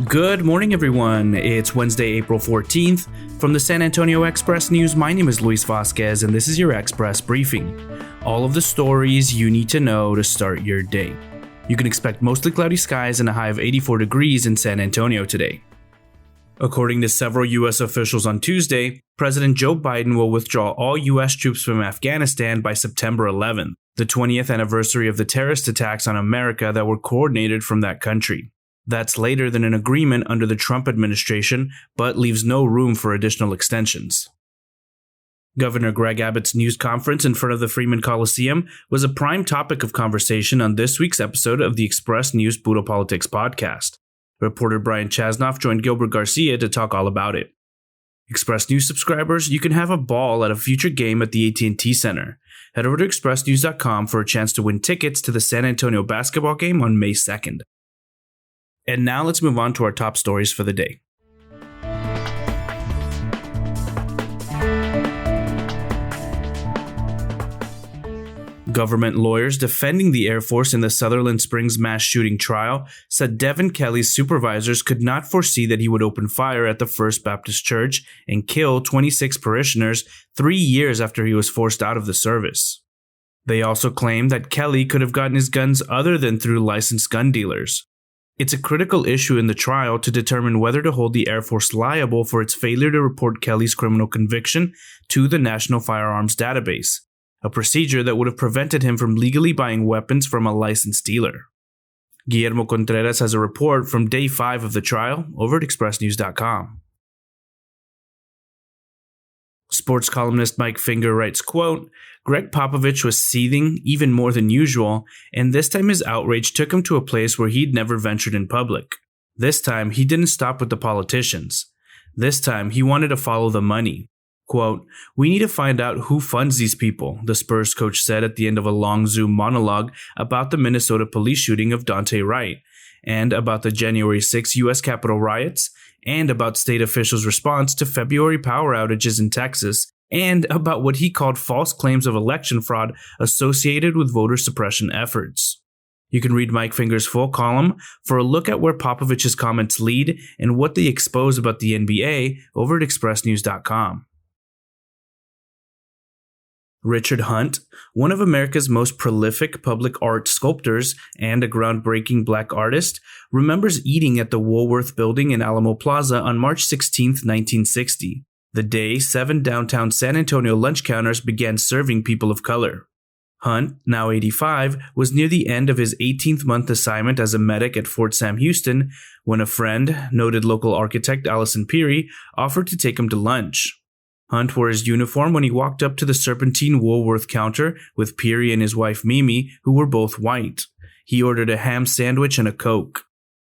Good morning, everyone. It's Wednesday, April 14th. From the San Antonio Express News, my name is Luis Vasquez, and this is your Express Briefing. All of the stories you need to know to start your day. You can expect mostly cloudy skies and a high of 84 degrees in San Antonio today. According to several U.S. officials on Tuesday, President Joe Biden will withdraw all U.S. troops from Afghanistan by September 11th, the 20th anniversary of the terrorist attacks on America that were coordinated from that country. That's later than an agreement under the Trump administration, but leaves no room for additional extensions. Governor Greg Abbott's news conference in front of the Freeman Coliseum was a prime topic of conversation on this week's episode of the Express News Puro Politics podcast. Reporter Brian Chasnoff joined Gilbert Garcia to talk all about it. Express News subscribers, you can have a ball at a future game at the AT&T Center. Head over to expressnews.com for a chance to win tickets to the San Antonio basketball game on May 2nd. And now let's move on to our top stories for the day. Government lawyers defending the Air Force in the Sutherland Springs mass shooting trial said Devin Kelley's supervisors could not foresee that he would open fire at the First Baptist Church and kill 26 parishioners 3 years after he was forced out of the service. They also claimed that Kelley could have gotten his guns other than through licensed gun dealers. It's a critical issue in the trial to determine whether to hold the Air Force liable for its failure to report Kelley's criminal conviction to the National Firearms Database, a procedure that would have prevented him from legally buying weapons from a licensed dealer. Guillermo Contreras has a report from Day 5 of the trial over at expressnews.com. Sports columnist Mike Finger writes, quote, Greg Popovich was seething even more than usual, and this time his outrage took him to a place where he'd never ventured in public. This time, he didn't stop with the politicians. This time, he wanted to follow the money. Quote, we need to find out who funds these people, the Spurs coach said at the end of a long Zoom monologue about the Minnesota police shooting of Daunte Wright, and about the January 6 U.S. Capitol riots, and about state officials' response to February power outages in Texas, and about what he called false claims of election fraud associated with voter suppression efforts. You can read Mike Finger's full column for a look at where Popovich's comments lead and what they expose about the NBA over at expressnews.com. Richard Hunt, one of America's most prolific public art sculptors and a groundbreaking black artist, remembers eating at the Woolworth Building in Alamo Plaza on March 16, 1960, the day 7 downtown San Antonio lunch counters began serving people of color. Hunt, now 85, was near the end of his 18th-month assignment as a medic at Fort Sam Houston when a friend, noted local architect Allison Peary, offered to take him to lunch. Hunt wore his uniform when he walked up to the Serpentine Woolworth counter with Peary and his wife Mimi, who were both white. He ordered a ham sandwich and a Coke.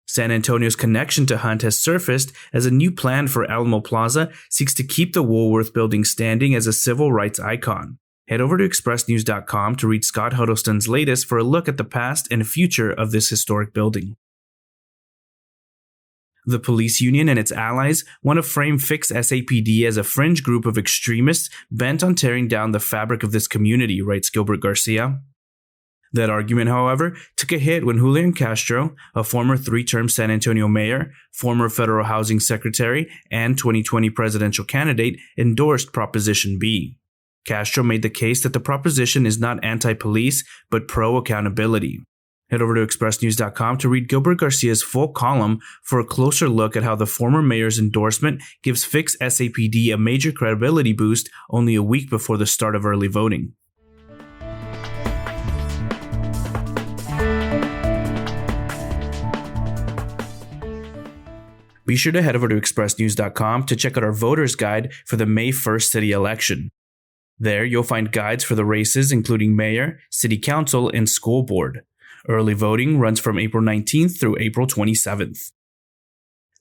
San Antonio's connection to Hunt has surfaced as a new plan for Alamo Plaza seeks to keep the Woolworth building standing as a civil rights icon. Head over to expressnews.com to read Scott Huddleston's latest for a look at the past and future of this historic building. The police union and its allies want to frame Fix SAPD as a fringe group of extremists bent on tearing down the fabric of this community, writes Gilbert Garcia. That argument, however, took a hit when Julian Castro, a former 3-term San Antonio mayor, former federal housing secretary, and 2020 presidential candidate, endorsed Proposition B. Castro made the case that the proposition is not anti-police, but pro-accountability. Head over to expressnews.com to read Gilbert Garcia's full column for a closer look at how the former mayor's endorsement gives Fix SAPD a major credibility boost only a week before the start of early voting. Be sure to head over to expressnews.com to check out our voters guide for the May 1st city election. There, you'll find guides for the races including mayor, city council, and school board. Early voting runs from April 19th through April 27th.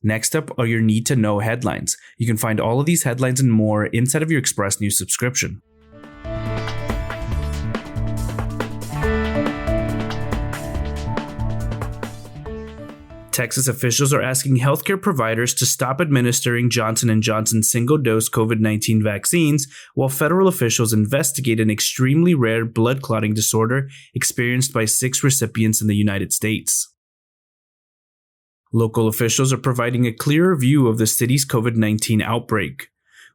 Next up are your need-to-know headlines. You can find all of these headlines and more inside of your Express News subscription. Texas officials are asking healthcare providers to stop administering Johnson & Johnson's single-dose COVID-19 vaccines while federal officials investigate an extremely rare blood clotting disorder experienced by 6 recipients in the United States. Local officials are providing a clearer view of the city's COVID-19 outbreak.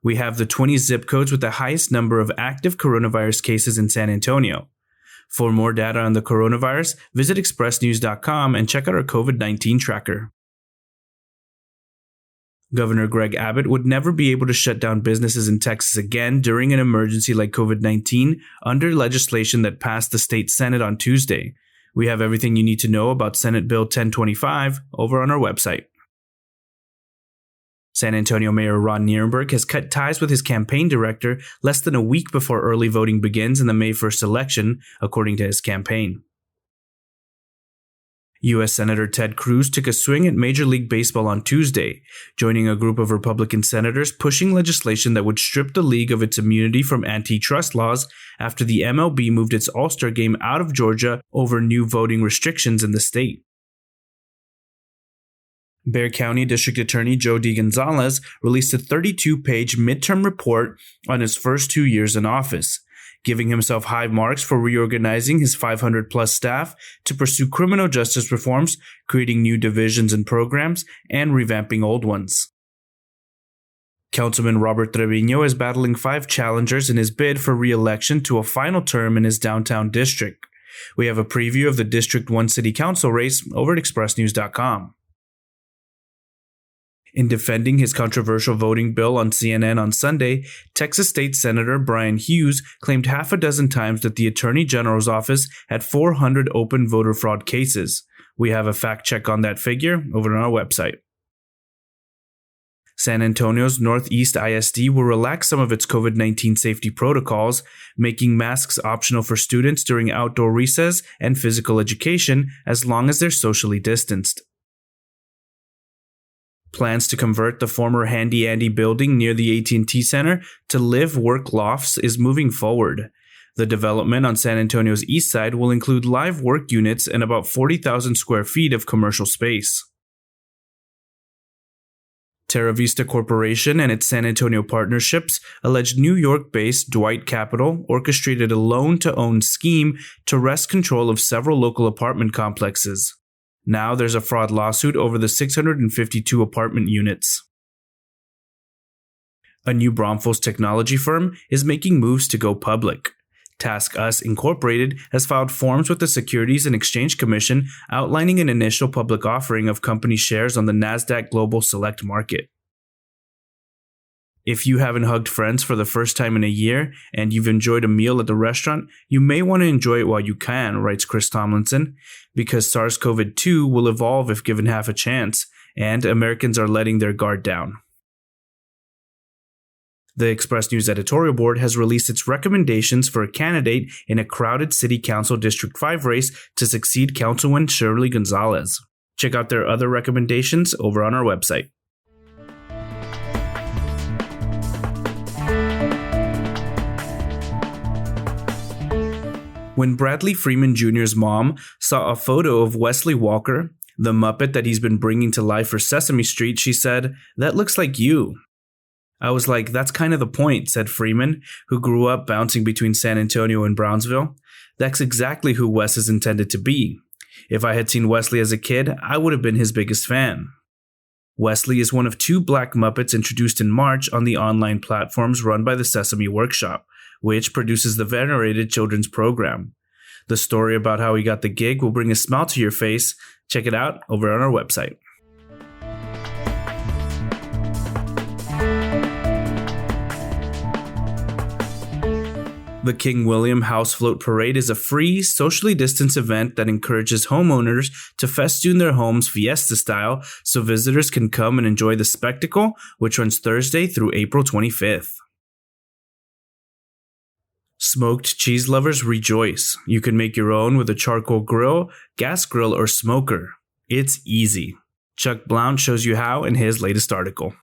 We have the 20 zip codes with the highest number of active coronavirus cases in San Antonio. For more data on the coronavirus, visit expressnews.com and check out our COVID-19 tracker. Governor Greg Abbott would never be able to shut down businesses in Texas again during an emergency like COVID-19 under legislation that passed the state Senate on Tuesday. We have everything you need to know about Senate Bill 1025 over on our website. San Antonio Mayor Ron Nirenberg has cut ties with his campaign director less than a week before early voting begins in the May 1st election, according to his campaign. U.S. Senator Ted Cruz took a swing at Major League Baseball on Tuesday, joining a group of Republican senators pushing legislation that would strip the league of its immunity from antitrust laws after the MLB moved its All-Star game out of Georgia over new voting restrictions in the state. Bexar County District Attorney Joe DeGonzalez released a 32-page midterm report on his first 2 years in office, giving himself high marks for reorganizing his 500-plus staff to pursue criminal justice reforms, creating new divisions and programs, and revamping old ones. Councilman Robert Trevino is battling 5 challengers in his bid for re-election to a final term in his downtown district. We have a preview of the District 1 City Council race over at expressnews.com. In defending his controversial voting bill on CNN on Sunday, Texas State Senator Brian Hughes claimed half a dozen times that the Attorney General's office had 400 open voter fraud cases. We have a fact check on that figure over on our website. San Antonio's Northeast ISD will relax some of its COVID-19 safety protocols, making masks optional for students during outdoor recess and physical education as long as they're socially distanced. Plans to convert the former Handy Andy building near the AT&T Center to live-work lofts is moving forward. The development on San Antonio's east side will include live work units and about 40,000 square feet of commercial space. Terra Vista Corporation and its San Antonio partnerships alleged New York-based Dwight Capital orchestrated a loan-to-own scheme to wrest control of several local apartment complexes. Now there's a fraud lawsuit over the 652 apartment units. A new Braunfels technology firm is making moves to go public. TaskUs Incorporated has filed forms with the Securities and Exchange Commission outlining an initial public offering of company shares on the Nasdaq Global Select Market. If you haven't hugged friends for the first time in a year and you've enjoyed a meal at the restaurant, you may want to enjoy it while you can, writes Chris Tomlinson, because SARS-CoV-2 will evolve if given half a chance, and Americans are letting their guard down. The Express News editorial board has released its recommendations for a candidate in a crowded City Council District 5 race to succeed Councilwoman Shirley Gonzalez. Check out their other recommendations over on our website. When Bradley Freeman Jr.'s mom saw a photo of Wesley Walker, the Muppet that he's been bringing to life for Sesame Street, she said, "That looks like you." I was like, "That's kind of the point," said Freeman, who grew up bouncing between San Antonio and Brownsville. "That's exactly who Wes is intended to be. If I had seen Wesley as a kid, I would have been his biggest fan." Wesley is one of 2 Black Muppets introduced in March on the online platforms run by the Sesame Workshop, which produces the venerated children's program. The story about how he got the gig will bring a smile to your face. Check it out over on our website. The King William House Float Parade is a free, socially distanced event that encourages homeowners to festoon their homes fiesta style so visitors can come and enjoy the spectacle, which runs Thursday through April 25th. Smoked cheese lovers rejoice. You can make your own with a charcoal grill, gas grill, or smoker. It's easy. Chuck Blount shows you how in his latest article.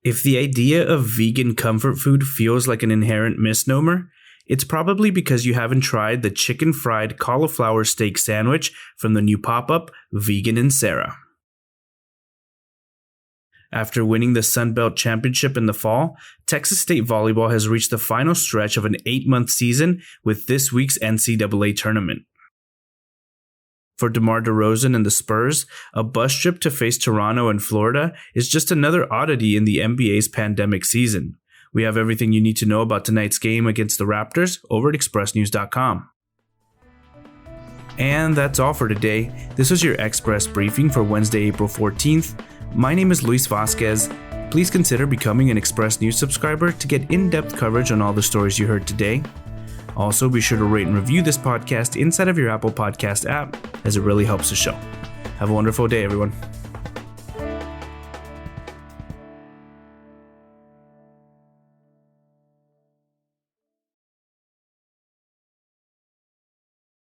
If the idea of vegan comfort food feels like an inherent misnomer, it's probably because you haven't tried the chicken fried cauliflower steak sandwich from the new pop-up Vegan and Sarah. After winning the Sun Belt Championship in the fall, Texas State Volleyball has reached the final stretch of an 8-month season with this week's NCAA tournament. For DeMar DeRozan and the Spurs, a bus trip to face Toronto and Florida is just another oddity in the NBA's pandemic season. We have everything you need to know about tonight's game against the Raptors over at expressnews.com. And that's all for today. This was your Express Briefing for Wednesday, April 14th. My name is Luis Vasquez. Please consider becoming an Express News subscriber to get in-depth coverage on all the stories you heard today. Also, be sure to rate and review this podcast inside of your Apple Podcast app, as it really helps the show. Have a wonderful day, everyone.